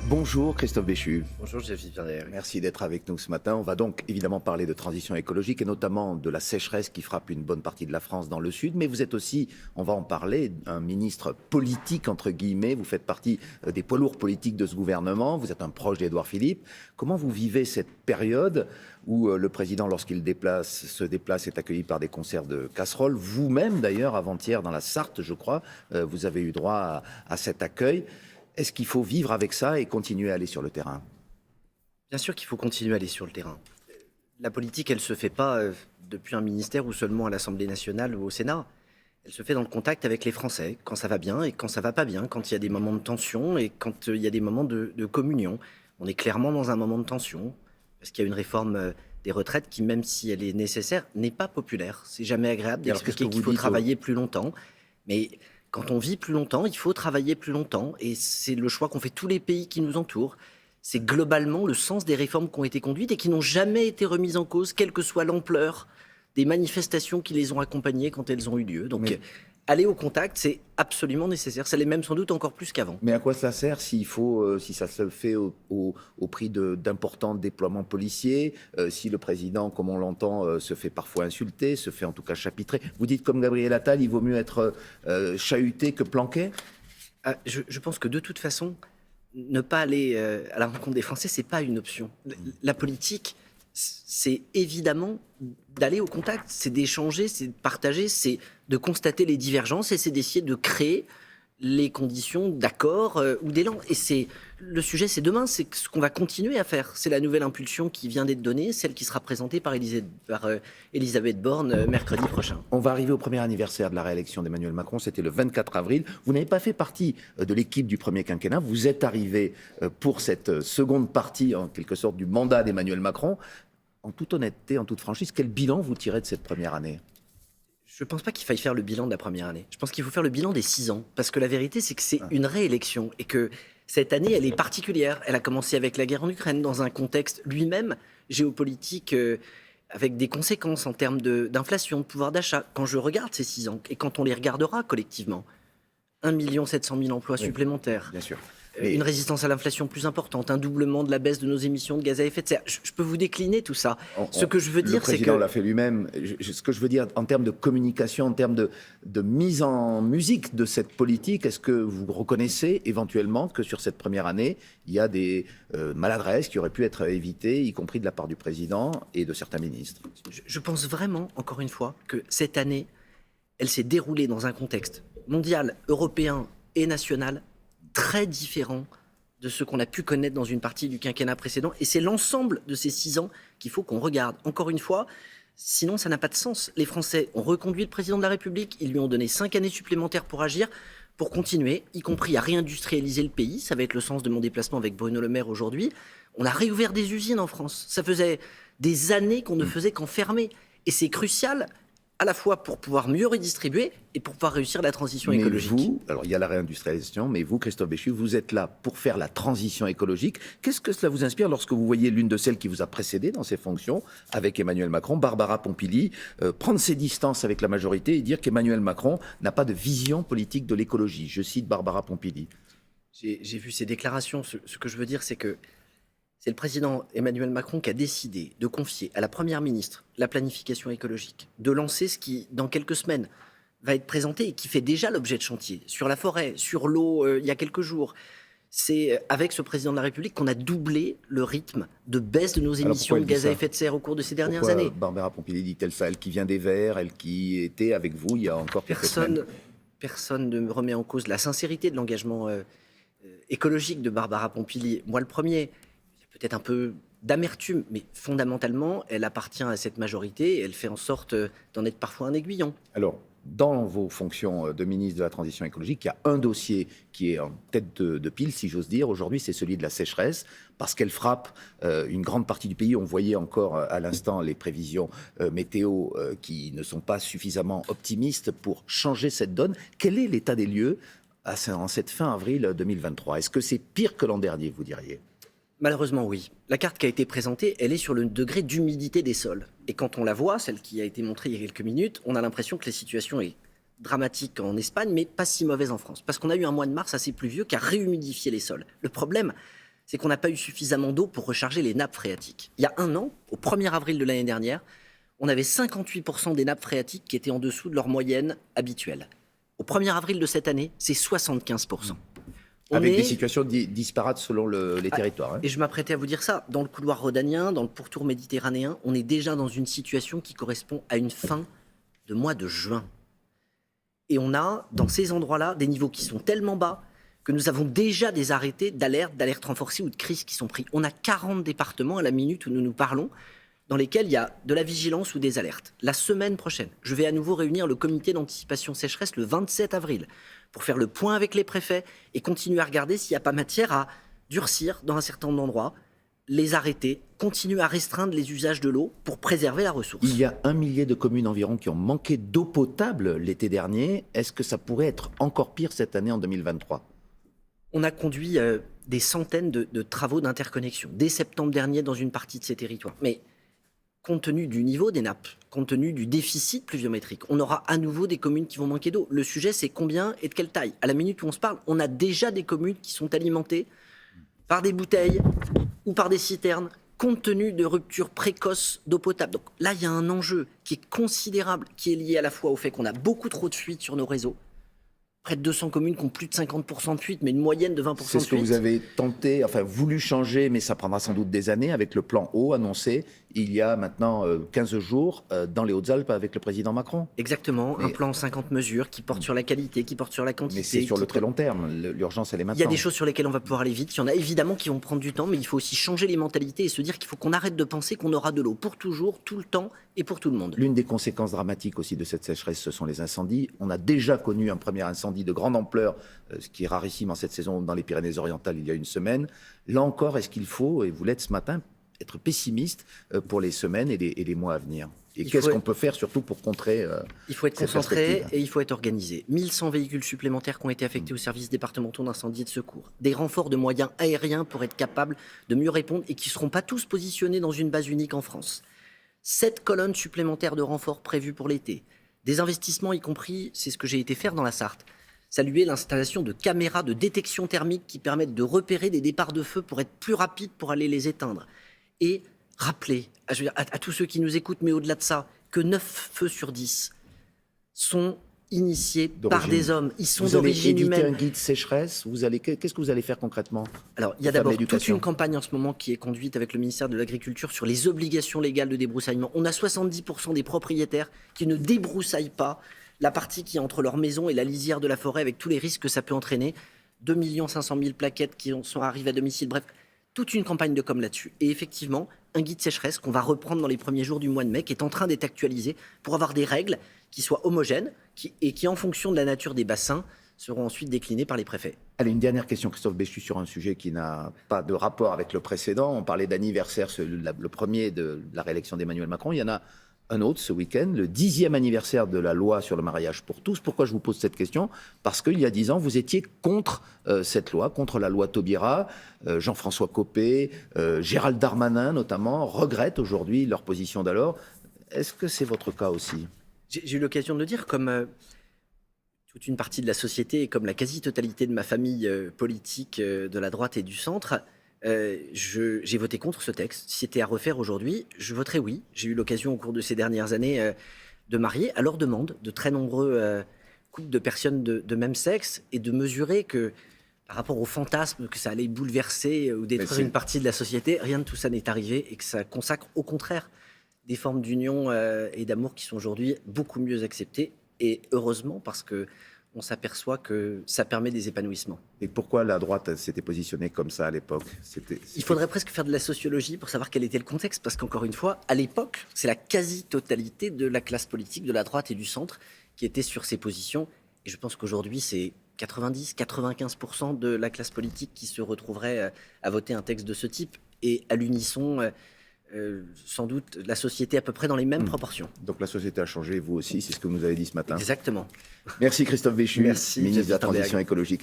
Bonjour Christophe Béchu. Bonjour, Jeff-Yves Pierre. Merci d'être avec nous ce matin. On va donc évidemment parler de transition écologique et notamment de la sécheresse qui frappe une bonne partie de la France dans le sud. Mais vous êtes aussi, on va en parler, un ministre politique entre guillemets. Vous faites partie des poids lourds politiques de ce gouvernement. Vous êtes un proche d'Édouard Philippe. Comment vous vivez cette période où le président, lorsqu'il se déplace, est accueilli par des concerts de casseroles? Vous-même d'ailleurs, avant-hier dans la Sarthe, je crois, vous avez eu droit à cet accueil. Est-ce qu'il faut vivre avec ça et continuer à aller sur le terrain? Bien sûr qu'il faut continuer à aller sur le terrain. La politique, elle ne se fait pas depuis un ministère ou seulement à l'Assemblée nationale ou au Sénat. Elle se fait dans le contact avec les Français, quand ça va bien et quand ça va pas bien, quand il y a des moments de tension et quand il y a des moments de communion. On est clairement dans un moment de tension, parce qu'il y a une réforme des retraites qui, même si elle est nécessaire, n'est pas populaire. C'est jamais agréable d'expliquer qu'il faut travailler plus longtemps. Mais quand on vit plus longtemps, il faut travailler plus longtemps. Et c'est le choix qu'ont fait tous les pays qui nous entourent. C'est globalement le sens des réformes qui ont été conduites et qui n'ont jamais été remises en cause, quelle que soit l'ampleur des manifestations qui les ont accompagnées quand elles ont eu lieu. Donc, aller au contact, c'est absolument nécessaire. Ça l'est même sans doute encore plus qu'avant. Mais à quoi ça sert si ça se fait au prix d'importants déploiements policiers, si le président, comme on l'entend, se fait parfois insulter, se fait en tout cas chapitrer? Vous dites comme Gabriel Attal, il vaut mieux être chahuté que planqué? Je pense que de toute façon, ne pas aller à la rencontre des Français, c'est pas une option. La politique, c'est évidemment d'aller au contact, c'est d'échanger, c'est de partager, c'est de constater les divergences et c'est d'essayer de créer les conditions d'accord ou d'élan. Et c'est le sujet, c'est demain, c'est ce qu'on va continuer à faire. C'est la nouvelle impulsion qui vient d'être donnée, celle qui sera présentée par Elisabeth Borne mercredi prochain. On va arriver au premier anniversaire de la réélection d'Emmanuel Macron, c'était le 24 avril. Vous n'avez pas fait partie de l'équipe du premier quinquennat, vous êtes arrivé pour cette seconde partie, en quelque sorte, du mandat d'Emmanuel Macron. En toute honnêteté, en toute franchise, quel bilan vous tirez de cette première année? Je ne pense pas qu'il faille faire le bilan de la première année. Je pense qu'il faut faire le bilan des 6 ans. Parce que la vérité, c'est que c'est une réélection. Et que cette année, elle est particulière. Elle a commencé avec la guerre en Ukraine, dans un contexte lui-même géopolitique, avec des conséquences en termes d'inflation, de pouvoir d'achat. Quand je regarde ces 6 ans, et quand on les regardera collectivement, 1 700 000 emplois supplémentaires. Bien sûr. Une résistance à l'inflation plus importante, un doublement de la baisse de nos émissions de gaz à effet de serre. Je peux vous décliner tout ça. Ce que je veux dire, c'est que... Le président l'a fait lui-même. Ce que je veux dire, en termes de communication, en termes de mise en musique de cette politique, est-ce que vous reconnaissez éventuellement que sur cette première année, il y a des maladresses qui auraient pu être évitées, y compris de la part du président et de certains ministres? Je pense vraiment, encore une fois, que cette année, elle s'est déroulée dans un contexte mondial, européen et national très différent de ce qu'on a pu connaître dans une partie du quinquennat précédent. Et c'est l'ensemble de ces 6 ans qu'il faut qu'on regarde. Encore une fois, sinon ça n'a pas de sens. Les Français ont reconduit le président de la République, ils lui ont donné 5 années supplémentaires pour agir, pour continuer, y compris à réindustrialiser le pays. Ça va être le sens de mon déplacement avec Bruno Le Maire aujourd'hui. On a réouvert des usines en France. Ça faisait des années qu'on ne faisait qu'en fermer. Et c'est crucial à la fois pour pouvoir mieux redistribuer et pour pouvoir réussir la transition écologique. Vous, alors il y a la réindustrialisation, mais vous, Christophe Béchu, vous êtes là pour faire la transition écologique. Qu'est-ce que cela vous inspire lorsque vous voyez l'une de celles qui vous a précédé dans ses fonctions, avec Emmanuel Macron, Barbara Pompili, prendre ses distances avec la majorité et dire qu'Emmanuel Macron n'a pas de vision politique de l'écologie? Je cite Barbara Pompili. J'ai vu ces déclarations. Ce que je veux dire, c'est que c'est le président Emmanuel Macron qui a décidé de confier à la première ministre la planification écologique, de lancer ce qui, dans quelques semaines, va être présenté et qui fait déjà l'objet de chantier. Sur la forêt, sur l'eau, il y a quelques jours. C'est avec ce président de la République qu'on a doublé le rythme de baisse de nos émissions de gaz à effet de serre au cours de ces dernières années. Barbara Pompili dit-elle ça? Elle qui vient des Verts, elle qui était avec vous il y a encore quelques semaines. Personne ne me remet en cause la sincérité de l'engagement écologique de Barbara Pompili. Moi, le premier. Peut-être un peu d'amertume, mais fondamentalement, elle appartient à cette majorité et elle fait en sorte d'en être parfois un aiguillon. Alors, dans vos fonctions de ministre de la Transition écologique, il y a un dossier qui est en tête de pile, si j'ose dire. Aujourd'hui, c'est celui de la sécheresse, parce qu'elle frappe une grande partie du pays. On voyait encore à l'instant les prévisions météo qui ne sont pas suffisamment optimistes pour changer cette donne. Quel est l'état des lieux en cette fin avril 2023? Est-ce que c'est pire que l'an dernier, vous diriez? Malheureusement, oui. La carte qui a été présentée, elle est sur le degré d'humidité des sols. Et quand on la voit, celle qui a été montrée il y a quelques minutes, on a l'impression que la situation est dramatique en Espagne, mais pas si mauvaise en France. Parce qu'on a eu un mois de mars assez pluvieux qui a réhumidifié les sols. Le problème, c'est qu'on n'a pas eu suffisamment d'eau pour recharger les nappes phréatiques. Il y a un an, au 1er avril de l'année dernière, on avait 58% des nappes phréatiques qui étaient en dessous de leur moyenne habituelle. Au 1er avril de cette année, c'est 75%. Avec des situations disparates selon les territoires. Hein. Et je m'apprêtais à vous dire ça. Dans le couloir rhodanien, dans le pourtour méditerranéen, on est déjà dans une situation qui correspond à une fin de mois de juin. Et on a, dans ces endroits-là, des niveaux qui sont tellement bas que nous avons déjà des arrêtés d'alerte renforcée ou de crise qui sont pris. On a 40 départements à la minute où nous nous parlons, dans lesquels il y a de la vigilance ou des alertes. La semaine prochaine, je vais à nouveau réunir le comité d'anticipation sécheresse le 27 avril pour faire le point avec les préfets et continuer à regarder s'il n'y a pas matière à durcir dans un certain nombre d'endroits, les arrêter, continuer à restreindre les usages de l'eau pour préserver la ressource. Il y a 1 millier de communes environ qui ont manqué d'eau potable l'été dernier. Est-ce que ça pourrait être encore pire cette année en 2023 ? On a conduit des centaines de travaux d'interconnexion dès septembre dernier dans une partie de ces territoires. Mais compte tenu du niveau des nappes, compte tenu du déficit pluviométrique, on aura à nouveau des communes qui vont manquer d'eau. Le sujet, c'est combien et de quelle taille. À la minute où on se parle, on a déjà des communes qui sont alimentées par des bouteilles ou par des citernes, compte tenu de ruptures précoces d'eau potable. Donc là, il y a un enjeu qui est considérable, qui est lié à la fois au fait qu'on a beaucoup trop de fuites sur nos réseaux, près de 200 communes qui ont plus de 50% de fuite, mais une moyenne de 20% de fuite. C'est ce que vous avez tenté, enfin voulu changer, mais ça prendra sans doute des années, avec le plan eau annoncé il y a maintenant 15 jours dans les Hautes-Alpes avec le président Macron. Exactement, un plan 50 mesures qui porte sur la qualité, qui porte sur la quantité. Mais c'est sur le très long terme, l'urgence elle est maintenant. Il y a des choses sur lesquelles on va pouvoir aller vite, il y en a évidemment qui vont prendre du temps, mais il faut aussi changer les mentalités et se dire qu'il faut qu'on arrête de penser qu'on aura de l'eau pour toujours, tout le temps et pour tout le monde. L'une des conséquences dramatiques aussi de cette sécheresse, ce sont les incendies. On a déjà connu un premier incendie de grande ampleur, ce qui est rarissime en cette saison dans les Pyrénées-Orientales il y a une semaine. Là encore, est-ce qu'il faut, et vous l'êtes ce matin, être pessimiste pour les semaines et les mois à venir? Et qu'est-ce qu'on peut faire surtout pour contrer il faut être concentré et il faut être organisé. 1100 véhicules supplémentaires qui ont été affectés aux services départementaux d'incendie et de secours. Des renforts de moyens aériens pour être capables de mieux répondre et qui ne seront pas tous positionnés dans une base unique en France. 7 colonnes supplémentaires de renforts prévues pour l'été. Des investissements y compris, c'est ce que j'ai été faire dans la Sarthe. Saluer l'installation de caméras de détection thermique qui permettent de repérer des départs de feu pour être plus rapide pour aller les éteindre. Et rappeler à tous ceux qui nous écoutent, mais au-delà de ça, que 9 feux sur 10 sont initiés par des hommes. Ils sont d'origine humaine. Vous allez éditer un guide sécheresse. Qu'est-ce que vous allez faire concrètement? Alors, il y a d'abord toute une campagne en ce moment qui est conduite avec le ministère de l'Agriculture sur les obligations légales de débroussaillement. On a 70% des propriétaires qui ne débroussaillent pas la partie qui est entre leur maison et la lisière de la forêt, avec tous les risques que ça peut entraîner. 2 500 000 plaquettes qui sont arrivées à domicile. Bref, toute une campagne de com là-dessus. Et effectivement, un guide sécheresse qu'on va reprendre dans les premiers jours du mois de mai, qui est en train d'être actualisé pour avoir des règles qui soient homogènes et qui, en fonction de la nature des bassins, seront ensuite déclinées par les préfets. Allez, une dernière question, Christophe Béchu, sur un sujet qui n'a pas de rapport avec le précédent. On parlait d'anniversaire, le premier de la réélection d'Emmanuel Macron. Il y en a un autre ce week-end, le 10e anniversaire de la loi sur le mariage pour tous. Pourquoi je vous pose cette question? Parce qu'il y a 10 ans, vous étiez contre cette loi, contre la loi Taubira. Jean-François Copé, Gérald Darmanin notamment, regrettent aujourd'hui leur position d'alors. Est-ce que c'est votre cas aussi? J'ai eu l'occasion de le dire, comme toute une partie de la société et comme la quasi-totalité de ma famille politique de la droite et du centre, j'ai voté contre ce texte. Si c'était à refaire aujourd'hui, je voterais oui. J'ai eu l'occasion au cours de ces dernières années de marier à leur demande de très nombreux couples de personnes de même sexe et de mesurer que par rapport au fantasme que ça allait bouleverser ou détruire une partie de la société, rien de tout ça n'est arrivé et que ça consacre au contraire des formes d'union et d'amour qui sont aujourd'hui beaucoup mieux acceptées, et heureusement, parce que on s'aperçoit que ça permet des épanouissements. Et pourquoi la droite s'était positionnée comme ça à l'époque? Il faudrait presque faire de la sociologie pour savoir quel était le contexte, parce qu'encore une fois, à l'époque, c'est la quasi-totalité de la classe politique, de la droite et du centre, qui était sur ces positions, et je pense qu'aujourd'hui, c'est 90-95% de la classe politique qui se retrouverait à voter un texte de ce type, et à l'unisson... sans doute la société à peu près dans les mêmes proportions. Donc la société a changé, vous aussi, c'est ce que vous nous avez dit ce matin. Exactement. Merci Christophe Béchu, Merci, ministre de la Transition écologique.